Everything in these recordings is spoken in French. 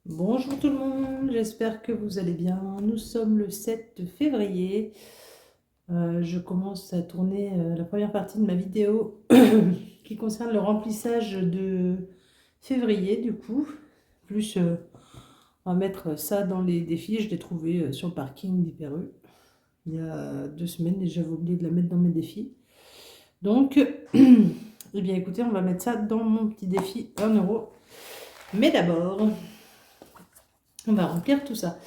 Bonjour tout le monde, j'espère que vous allez bien. Nous sommes le 7 février. Je commence à tourner la première partie de ma vidéo qui concerne le remplissage de février du coup. Plus on va mettre ça dans les défis. Je l'ai trouvé sur le parking d'Hyper U il y a 2 semaines et j'avais oublié de la mettre dans mes défis. Donc, eh bien écoutez, on va mettre ça dans mon petit défi 1 euro. Mais d'abord, on va remplir tout ça.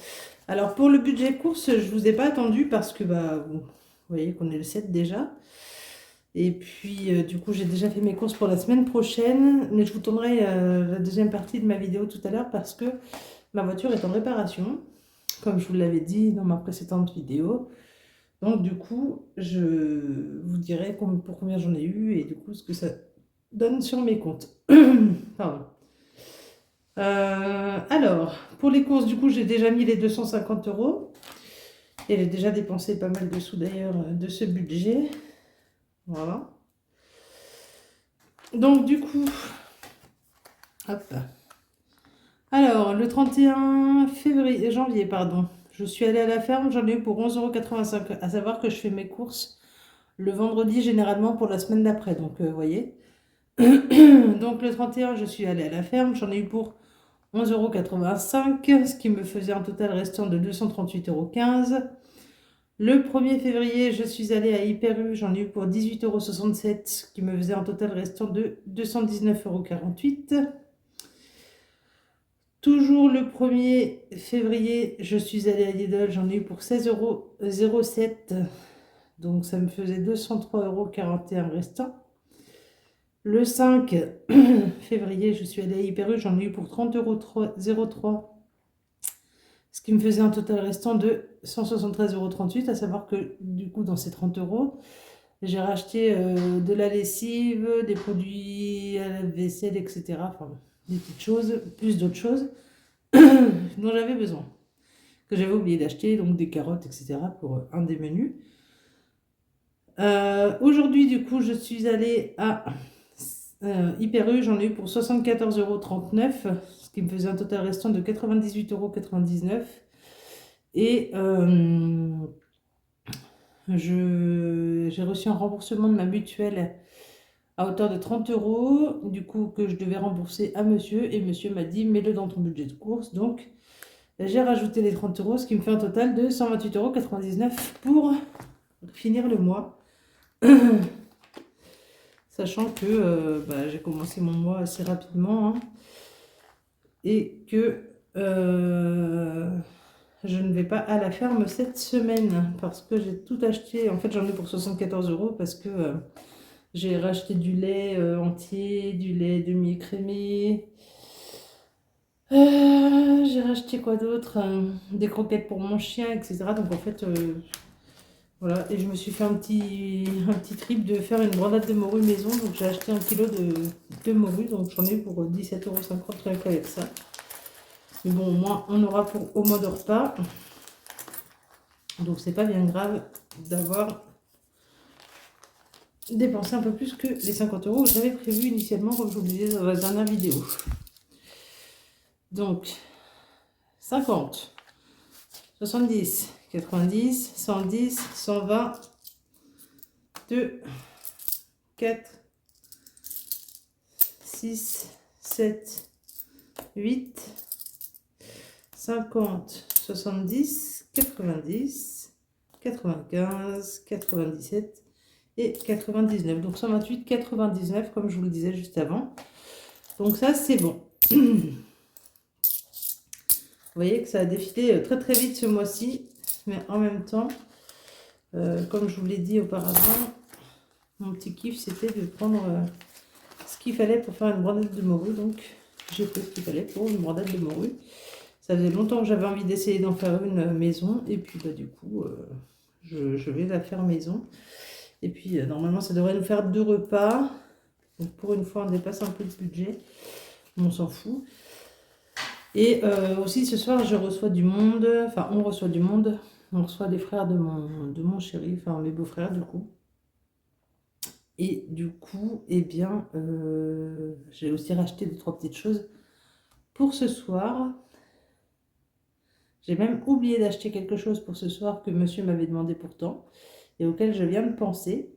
Alors pour le budget course, je vous ai pas attendu parce que vous voyez qu'on est le 7 déjà. Et puis du coup j'ai déjà fait mes courses pour la semaine prochaine. Mais je vous tournerai la deuxième partie de ma vidéo tout à l'heure parce que ma voiture est en réparation, comme je vous l'avais dit dans ma précédente vidéo. Donc du coup je vous dirai pour combien j'en ai eu et du coup ce que ça donne sur mes comptes. Pardon. Alors, pour les courses, du coup, j'ai déjà mis les 250 euros. Et j'ai déjà dépensé pas mal de sous d'ailleurs de ce budget. Voilà. Donc, du coup, hop. Alors, le 31 février, janvier, pardon, je suis allée à la ferme, j'en ai eu pour 11,85 €. À savoir que je fais mes courses le vendredi généralement pour la semaine d'après. Donc, vous voyez. Donc, le 31, je suis allée à la ferme, j'en ai eu pour 11,85 €, ce qui me faisait un total restant de 238,15 €. Le 1er février, je suis allée à Hyper U, j'en ai eu pour 18,67 €, ce qui me faisait un total restant de 219,48 €. Toujours le 1er février, je suis allée à Lidl, j'en ai eu pour 16,07 €, donc ça me faisait 203,41 € restant. Le 5 février, je suis allée à Hyper U, j'en ai eu pour 30,03 €, ce qui me faisait un total restant de 173,38 €, à savoir que du coup dans ces 30 euros, j'ai racheté de la lessive, des produits à la vaisselle, etc. Enfin, des petites choses, plus d'autres choses dont j'avais besoin, que j'avais oublié d'acheter, donc des carottes, etc. pour un des menus. Aujourd'hui, du coup, je suis allée à Hyper U, j'en ai eu pour 74,39 €, ce qui me faisait un total restant de 98,99 €. Et j'ai reçu un remboursement de ma mutuelle à hauteur de 30 euros, du coup que je devais rembourser à monsieur, et monsieur m'a dit mets-le dans ton budget de course. Donc j'ai rajouté les 30 euros, ce qui me fait un total de 128,99 € pour finir le mois. Sachant que j'ai commencé mon mois assez rapidement, hein, et que je ne vais pas à la ferme cette semaine parce que j'ai tout acheté. En fait, j'en ai pour 74 euros parce que j'ai racheté du lait entier, du lait demi-écrémé. J'ai racheté quoi d'autre? Des croquettes pour mon chien, etc. Donc en fait, voilà. Et je me suis fait un petit trip de faire une brandade de morue maison. Donc j'ai acheté 1 kilo de morue. Donc j'en ai eu pour 17,50 € rien qu'avec ça. Mais bon, au moins on aura pour au mode repas. Donc c'est pas bien grave d'avoir dépensé un peu plus que les 50 euros que j'avais prévu initialement, comme je vous le disais dans la dernière vidéo. Donc 50, 70, 90, 110, 120, 2, 4, 6, 7, 8, 50, 70, 90, 95, 97 et 99. Donc 128, 99 comme je vous le disais juste avant. Donc ça c'est bon. Vous voyez que ça a défilé très très vite ce mois-ci, mais en même temps, comme je vous l'ai dit auparavant, mon petit kiff c'était de prendre ce qu'il fallait pour faire une brandade de morue. Donc j'ai fait ce qu'il fallait pour une brandade de morue. Ça faisait longtemps que j'avais envie d'essayer d'en faire une maison, et puis du coup je vais la faire maison. Et puis normalement ça devrait nous faire 2 repas. Donc pour une fois on dépasse un peu le budget, on s'en fout. Et aussi ce soir je reçois du monde, enfin on reçoit du monde, on reçoit les frères de mon chéri, enfin mes beaux-frères du coup. Et du coup, eh bien, j'ai aussi racheté 2-3 petites choses pour ce soir. J'ai même oublié d'acheter quelque chose pour ce soir que monsieur m'avait demandé pourtant et auquel je viens de penser.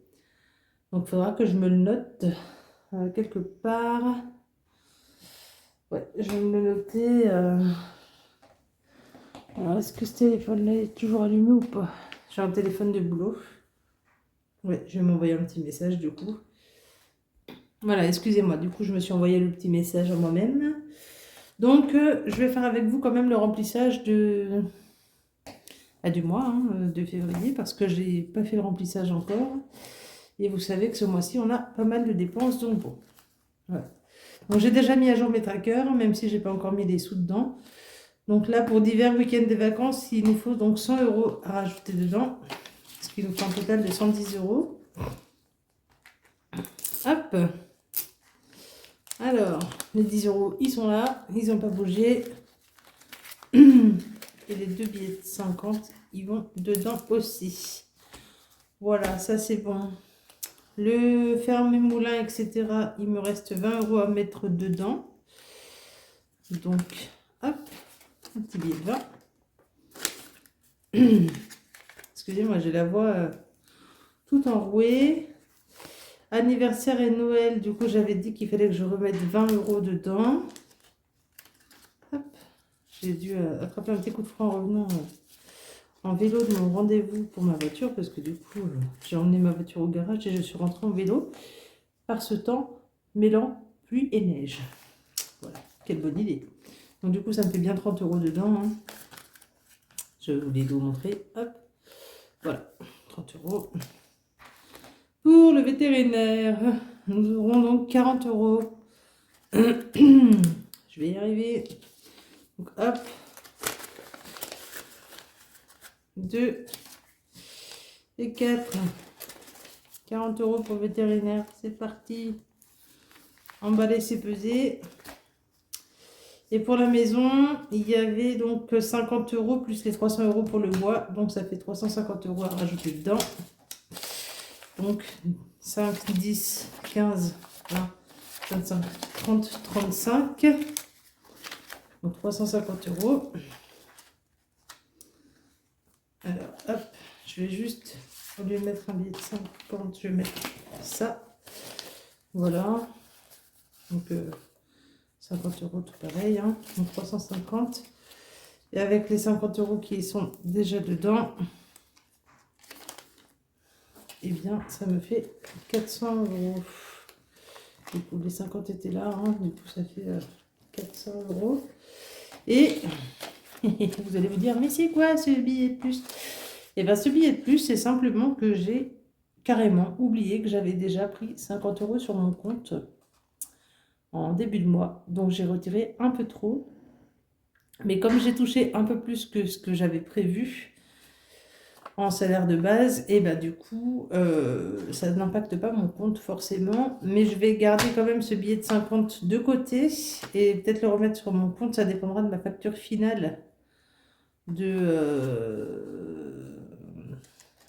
Donc, il faudra que je me le note quelque part. Ouais, je vais me le noter. Alors, est-ce que ce téléphone-là est toujours allumé ou pas? J'ai un téléphone de boulot. Ouais, je vais m'envoyer un petit message du coup. Voilà, excusez-moi, du coup, je me suis envoyé le petit message à moi-même. Donc, je vais faire avec vous quand même le remplissage du mois de février parce que je n'ai pas fait le remplissage encore. Et vous savez que ce mois-ci, on a pas mal de dépenses, donc bon. Voilà. Donc, j'ai déjà mis à jour mes trackers, même si je n'ai pas encore mis les sous dedans. Donc là, pour divers week-ends de vacances, il nous faut donc 100 € à rajouter dedans. Ce qui nous fait un total de 110 €. Hop. Alors, les 10 €, ils sont là. Ils n'ont pas bougé. Et les 2 billets de 50, ils vont dedans aussi. Voilà, ça c'est bon. Le ferme moulin, etc. Il me reste 20 € à mettre dedans. Donc, hop, un petit billet de 20. Excusez-moi, j'ai la voix tout enrouée. Anniversaire et Noël, du coup, j'avais dit qu'il fallait que je remette 20 € dedans. Hop, j'ai dû attraper un petit coup de frein en revenant en vélo de mon rendez-vous pour ma voiture parce que du coup, j'ai emmené ma voiture au garage et je suis rentrée en vélo par ce temps mêlant pluie et neige. Voilà, quelle bonne idée. Donc du coup, ça me fait bien 30 € dedans. Je voulais vous montrer. Hop, voilà, 30 €. Pour le vétérinaire, nous aurons donc 40 €. Je vais y arriver. Donc hop. 2 et 4. 40 € pour le vétérinaire. C'est parti. Emballer, c'est peser. Et pour la maison, il y avait donc 50 € plus les 300 € pour le bois. Donc ça fait 350 € à rajouter dedans. Donc 5, 10, 15, 20, 25, 30, 35. Donc 350 €. Alors hop, je vais juste, au lieu de mettre un billet de 50, je vais mettre ça. Voilà. Donc 50 € tout pareil. Donc 350. Et avec les 50 € qui sont déjà dedans, eh bien ça me fait 400 €. Du coup, les 50 étaient là, du coup ça fait 400 €. Et vous allez vous dire, mais c'est quoi ce billet de plus? Et bien ce billet de plus, c'est simplement que j'ai carrément oublié que j'avais déjà pris 50 € sur mon compte en début de mois. Donc j'ai retiré un peu trop. Mais comme j'ai touché un peu plus que ce que j'avais prévu en salaire de base, et ben du coup, ça n'impacte pas mon compte forcément. Mais je vais garder quand même ce billet de 50 de côté et peut-être le remettre sur mon compte. Ça dépendra de ma facture finale du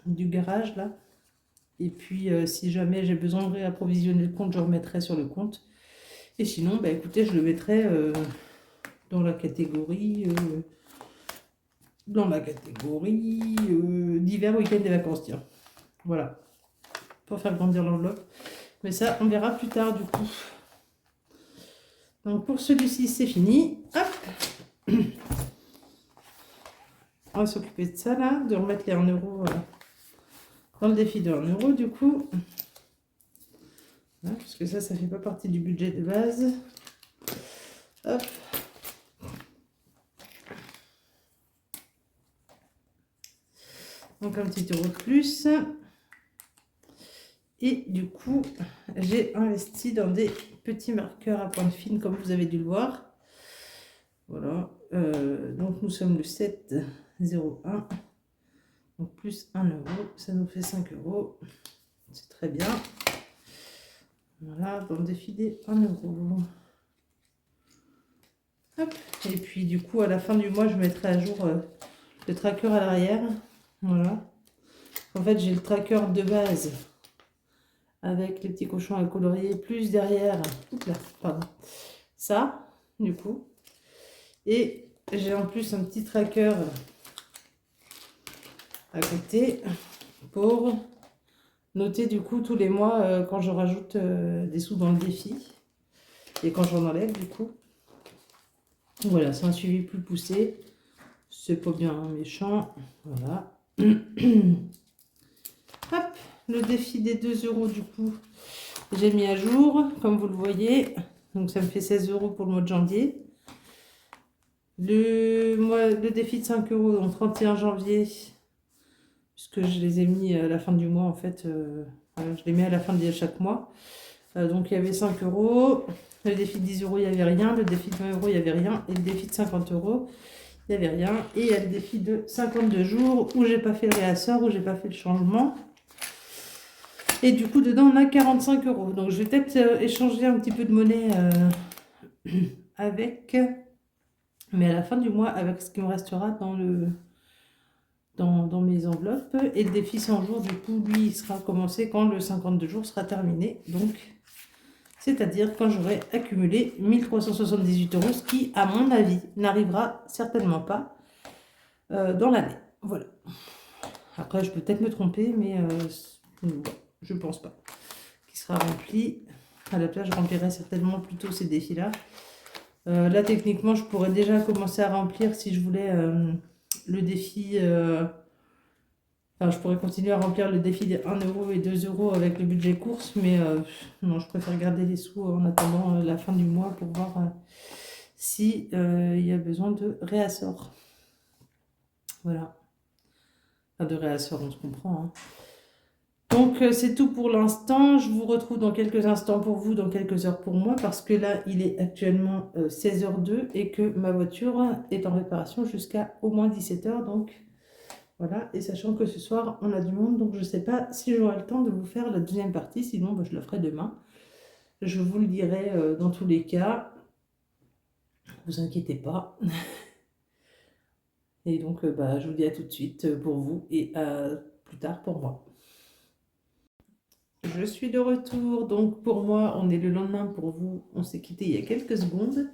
garage là. Et puis si jamais j'ai besoin de réapprovisionner le compte, je remettrai sur le compte. Et sinon, bah, écoutez, je le mettrai dans la catégorie divers week-ends des vacances, tiens. Voilà, pour faire grandir l'enveloppe. Mais ça, on verra plus tard du coup. Donc pour celui-ci, c'est fini. Hop. On va s'occuper de ça là, de remettre les 1 € dans le défi de 1 € du coup. Voilà, parce que ça fait pas partie du budget de base. Hop. Donc un petit euro de plus. Et du coup, j'ai investi dans des petits marqueurs à pointe fine, comme vous avez dû le voir. Voilà. Donc nous sommes le 7,01. Donc plus 1 €. Ça nous fait 5 €. C'est très bien. Voilà, dans le défi des 1 €. Hop. Et puis du coup, à la fin du mois, je mettrai à jour le tracker à l'arrière. Voilà. En fait, j'ai le tracker de base avec les petits cochons à colorier, plus derrière, oups là, pardon, ça, du coup. Et j'ai en plus un petit tracker à côté pour noter du coup tous les mois quand je rajoute des sous dans le défi et quand j'en enlève du coup. Voilà, c'est un suivi plus poussé. C'est pas bien méchant. Voilà. Hop, le défi des 2 € du coup, j'ai mis à jour, comme vous le voyez. Donc ça me fait 16 € pour le mois de janvier. Le défi de 5 € donc 31 janvier, puisque je les ai mis à la fin du mois en fait. Voilà, je les mets à la fin de chaque mois. Donc il y avait 5 €. Le défi de 10 €, il n'y avait rien. Le défi de 20 €, il n'y avait rien. Et le défi de 50 €, il n'y avait rien. Et il y a le défi de 52 jours où j'ai pas fait le réassort, où j'ai pas fait le changement. Et du coup, dedans, on a 45 €. Donc, je vais peut-être échanger un petit peu de monnaie avec, mais à la fin du mois, avec ce qui me restera dans mes enveloppes. Et le défi 100 jours, du coup, lui, il sera commencé quand le 52 jours sera terminé. Donc, c'est-à-dire quand j'aurai accumulé 1378 €, ce qui, à mon avis, n'arrivera certainement pas dans l'année. Voilà. Après, je peux peut-être me tromper, mais je pense pas qu'il sera rempli. À la place, je remplirai certainement plutôt ces défis-là. Là, techniquement, je pourrais déjà commencer à remplir si je voulais le défi. Enfin, je pourrais continuer à remplir le défi des 1 € et 2 € avec le budget course, mais non, je préfère garder les sous en attendant la fin du mois pour voir si il y a besoin de réassort. Voilà. Enfin, de réassort, on se comprend, hein. Donc, c'est tout pour l'instant. Je vous retrouve dans quelques instants pour vous, dans quelques heures pour moi, parce que là, il est actuellement 16h02 et que ma voiture est en réparation jusqu'à au moins 17h. Donc, voilà. Et sachant que ce soir, on a du monde, donc je ne sais pas si j'aurai le temps de vous faire la deuxième partie. Sinon, bah, je la ferai demain. Je vous le dirai dans tous les cas. Ne vous inquiétez pas. Et donc, bah, je vous dis à tout de suite pour vous et à plus tard pour moi. Je suis de retour, donc pour moi, on est le lendemain, pour vous, on s'est quitté il y a quelques secondes.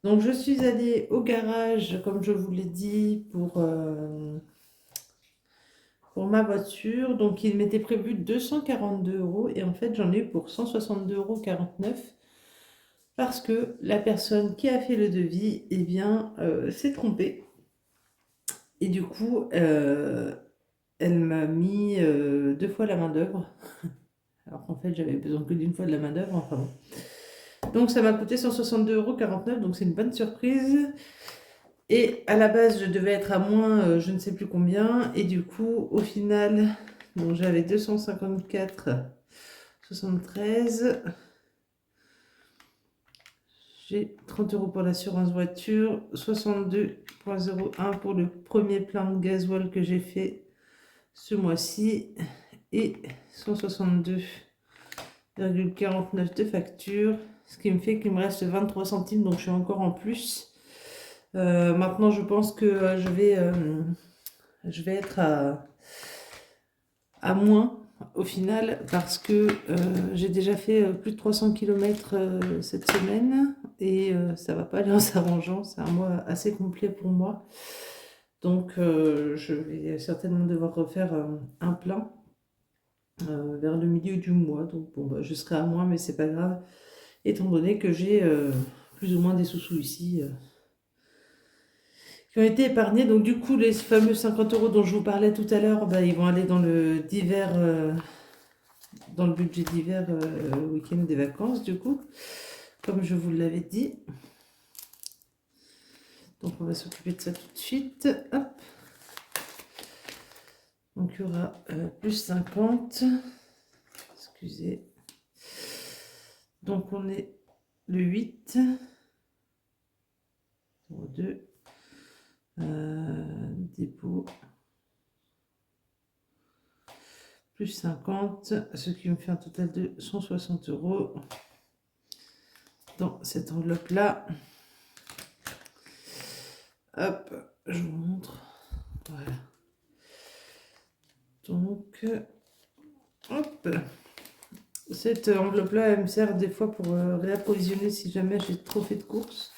Donc je suis allée au garage, comme je vous l'ai dit, pour ma voiture. Donc il m'était prévu 242 € et en fait j'en ai eu pour 162,49 € parce que la personne qui a fait le devis, eh bien, s'est trompée. Et du coup, elle m'a mis 2 fois la main d'œuvre. Alors qu'en fait, j'avais besoin que d'une fois de la main-d'œuvre. Enfin bon. Donc, ça m'a coûté 162,49 €. Donc, c'est une bonne surprise. Et à la base, je devais être à moins, je ne sais plus combien. Et du coup, au final, donc j'avais 254,73 €. J'ai 30 € pour l'assurance voiture, 62,01 € pour le premier plein de gasoil que j'ai fait ce mois-ci. Et 162,49 € de facture, ce qui me fait qu'il me reste 23 centimes, donc je suis encore en plus. Maintenant, je pense que je vais être à moins au final parce que j'ai déjà fait plus de 300 km cette semaine et ça va pas aller en s'arrangeant. C'est un mois assez complet pour moi. Donc, je vais certainement devoir refaire un plein. Vers le milieu du mois, donc bon, bah, je serai à moins, mais c'est pas grave, étant donné que j'ai plus ou moins des sous-sous ici qui ont été épargnés. Donc du coup, les fameux 50 € dont je vous parlais tout à l'heure, bah, ils vont aller dans le dans le budget d'hiver, week-end des vacances, du coup, comme je vous l'avais dit. Donc on va s'occuper de ça tout de suite. Hop. Donc il y aura plus 50. Excusez. Donc on est le 8. 02. Dépôt. Plus 50. Ce qui me fait un total de 160 € dans cette enveloppe-là. Hop, je vous montre. Voilà. Donc, hop. Cette enveloppe-là, elle me sert des fois pour réapprovisionner si jamais j'ai trop fait de courses.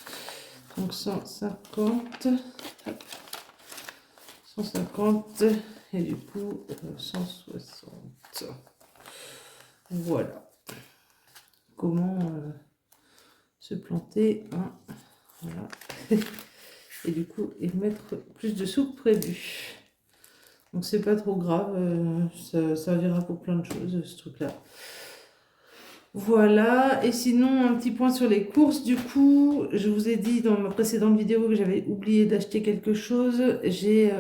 Donc 150, hop, 150 et du coup 160. Voilà. Comment se planter, hein, voilà. Et du coup, et mettre plus de sous que prévu. Donc c'est pas trop grave, ça servira pour plein de choses ce truc-là. Voilà, et sinon un petit point sur les courses. Du coup, je vous ai dit dans ma précédente vidéo que j'avais oublié d'acheter quelque chose. J'ai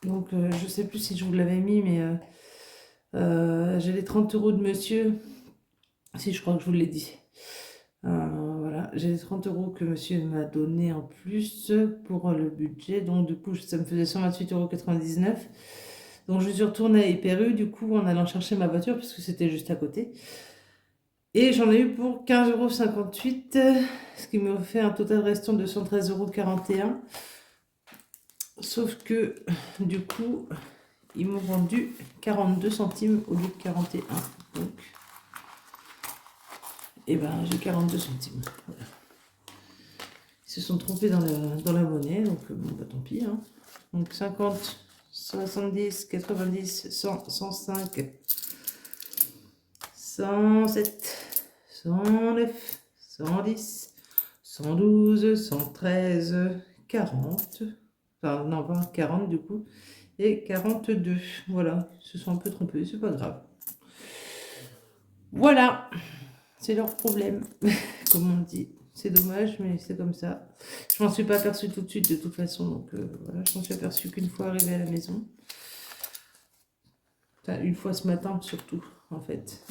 je sais plus si je vous l'avais mis, mais j'ai les 30 € de monsieur. Si, je crois que je vous l'ai dit. Voilà, j'ai les 30 € que monsieur m'a donné en plus pour le budget. Donc du coup, ça me faisait 128,99 €. Donc je suis retournée à Hyper U, du coup, en allant chercher ma voiture, parce que c'était juste à côté. Et j'en ai eu pour 15,58 €, ce qui me fait un total restant de 113,41 €. Sauf que, du coup, ils m'ont vendu 42 centimes au lieu de 41. Donc, et ben, j'ai 42 centimes. Voilà. Ils se sont trompés dans la monnaie, donc bon, bah tant pis. Hein. Donc 50, 70, 90, 100, 105, 107, 109, 110, 112, 113, 40. Enfin, non, pas 40 du coup. Et 42. Voilà, ils se sont un peu trompés, c'est pas grave. Voilà, c'est leur problème, comme on dit. C'est dommage, mais c'est comme ça. Je m'en suis pas aperçue tout de suite de toute façon, donc voilà, je m'en suis aperçue qu'une fois arrivée à la maison. Enfin, une fois ce matin surtout, en fait.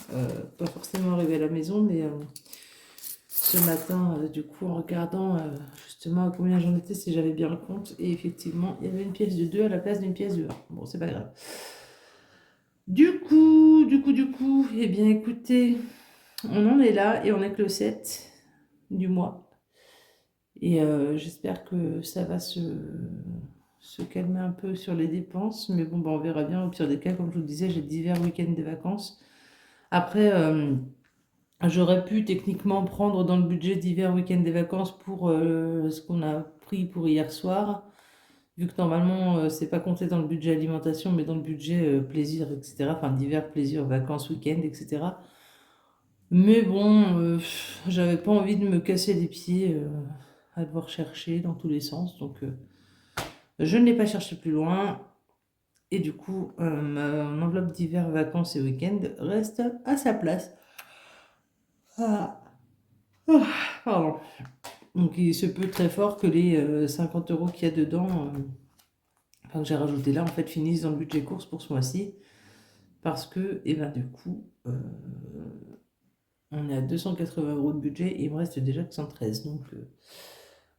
Pas forcément arrivée à la maison, mais ce matin, du coup, en regardant justement à combien j'en étais, si j'avais bien le compte, et effectivement, il y avait une pièce de 2 à la place d'une pièce de 1. Bon, c'est pas grave. Du coup, eh bien écoutez, on en est là et on est que le 7 du mois. Et j'espère que ça va se calmer un peu sur les dépenses. Mais bon, bah, on verra bien. Au pire des cas, comme je vous le disais, j'ai divers week-ends de vacances. Après, j'aurais pu techniquement prendre dans le budget divers week-ends des vacances pour ce qu'on a pris pour hier soir. Vu que normalement, c'est pas compté dans le budget alimentation, mais dans le budget plaisir, etc. Enfin, divers plaisirs, vacances, week-ends, etc. Mais bon, j'avais pas envie de me casser les pieds à devoir chercher dans tous les sens. Donc, je ne l'ai pas cherché plus loin. Et du coup, mon enveloppe d'hiver, vacances et week-end reste à sa place. Ah. Ah, pardon. Donc, il se peut très fort que les 50 € qu'il y a dedans, enfin, que j'ai rajouté là, en fait, finissent dans le budget course pour ce mois-ci. Parce que, et ben, du coup, on est à 280 € de budget et il me reste déjà que 113. Donc,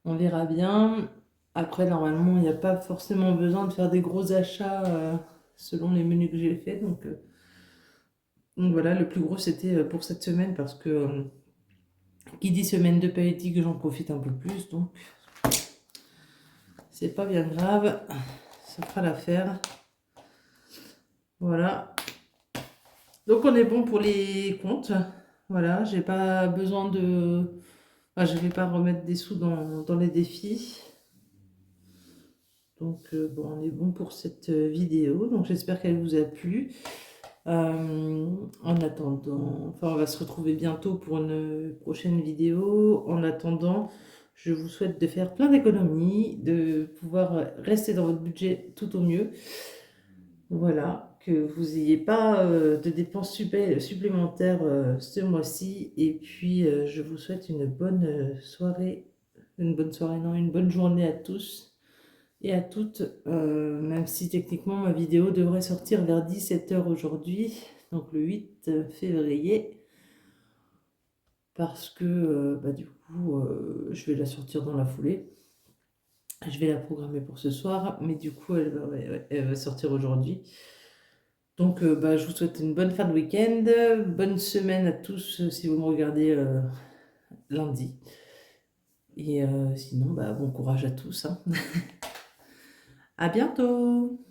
on verra bien. Après, normalement, il n'y a pas forcément besoin de faire des gros achats selon les menus que j'ai faits. Donc voilà, le plus gros, c'était pour cette semaine parce que qui dit semaine de paye dit que j'en profite un peu plus. Donc, c'est pas bien grave. Ça fera l'affaire. Voilà. Donc, on est bon pour les comptes. Voilà, j'ai pas besoin de... Enfin, je vais pas remettre des sous dans les défis. Donc, bon, on est bon pour cette vidéo. Donc, j'espère qu'elle vous a plu. En attendant, enfin, on va se retrouver bientôt pour une prochaine vidéo. En attendant, je vous souhaite de faire plein d'économies, de pouvoir rester dans votre budget tout au mieux. Voilà, que vous n'ayez pas de dépenses supplémentaires ce mois-ci. Et puis, je vous souhaite une bonne soirée. Une bonne soirée, non, une bonne journée à tous et à toutes, même si techniquement ma vidéo devrait sortir vers 17 h aujourd'hui, donc le 8 février, parce que bah, du coup je vais la sortir dans la foulée. Je vais la programmer pour ce soir, mais du coup elle va sortir aujourd'hui. Donc bah, je vous souhaite une bonne fin de week-end, bonne semaine à tous si vous me regardez lundi. Et sinon, bah, bon courage à tous. Hein. À bientôt!